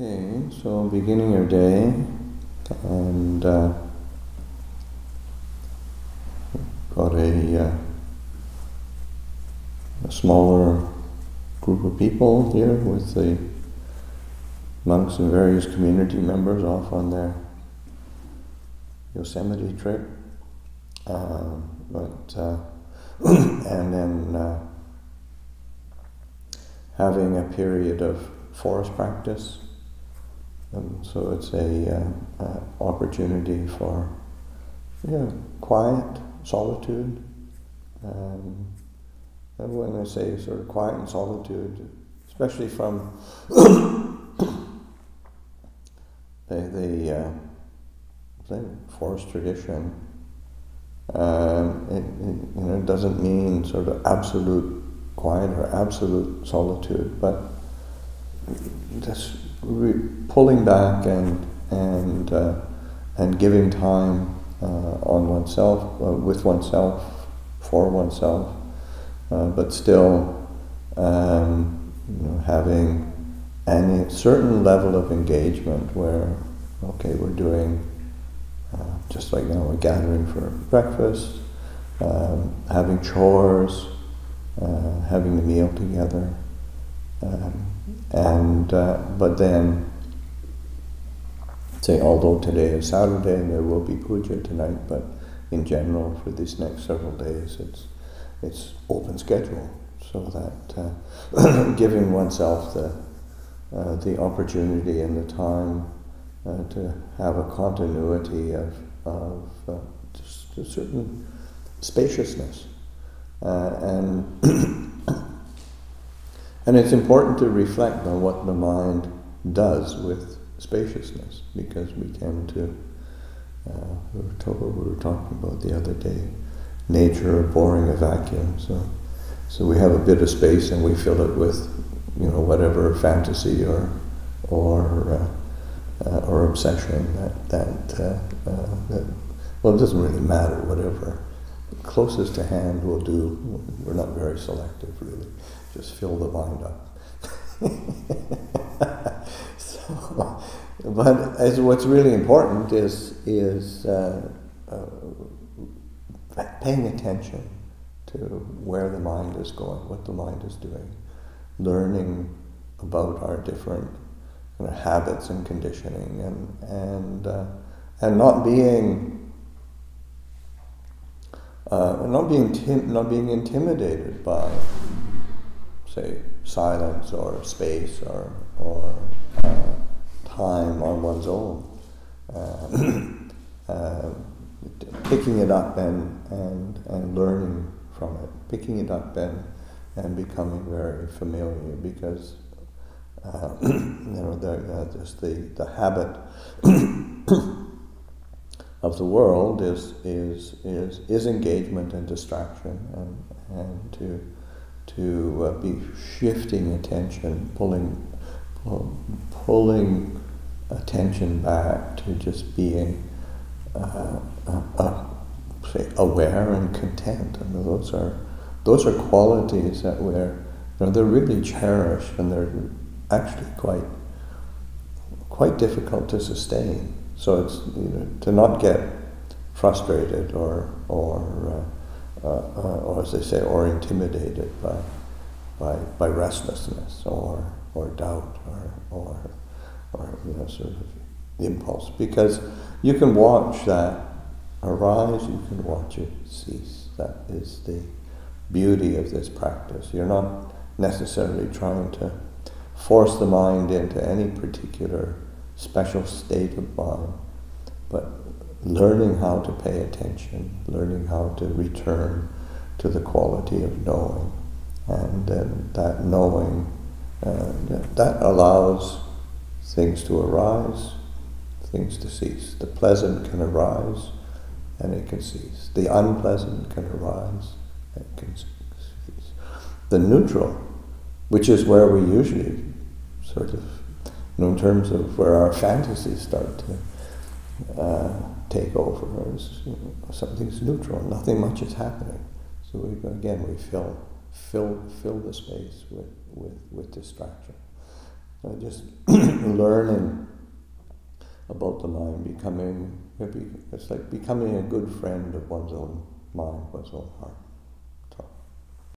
Okay, so beginning your day, and got a smaller group of people here with the monks and various community members off on their Yosemite trip, and then having a period of forest practice. So it's a opportunity for quiet, solitude. And when I say sort of quiet and solitude, especially from the forest tradition, it doesn't mean sort of absolute quiet or absolute solitude, but just pulling back and giving time on oneself, with oneself, for oneself, but still having a certain level of engagement where, okay, we're doing, just like now, we're gathering for breakfast, having chores, having the meal together, but then, say, although today is Saturday and there will be puja tonight, but in general for these next several days it's open schedule, so that giving oneself the opportunity and the time to have a continuity of just a certain spaciousness, and it's important to reflect on what the mind does with spaciousness, because we tend to, we were talking about the other day, nature boring a vacuum. So we have a bit of space and we fill it with, whatever fantasy or obsession that well, it doesn't really matter. Whatever closest to hand will do. We're not very selective, really. Just fill the mind up. But what's really important is paying attention to where the mind is going, what the mind is doing, learning about our different habits and conditioning, and not being intimidated by, say, silence or space or time on one's own. Picking it up and learning from it, picking it up and becoming very familiar, because just the habit of the world is engagement and distraction, and to be shifting attention, pulling attention back to just being say aware and content. I mean, those are qualities that they're really cherished, and they're actually quite difficult to sustain. So it's to not get frustrated or as they say, or intimidated by restlessness or doubt or sort of impulse, because you can watch that arise, you can watch it cease. That is the beauty of this practice. You're not necessarily trying to force the mind into any particular special state of mind, but learning how to pay attention, learning how to return to the quality of knowing, and then that knowing that allows things to arise, things to cease. The pleasant can arise and it can cease. The unpleasant can arise and it can cease. The neutral, which is where we usually sort of, in terms of where our fantasies start to take over, is something's neutral, nothing much is happening. So we fill the space with distraction. Just learning about the mind, it's like becoming a good friend of one's own mind, one's own heart.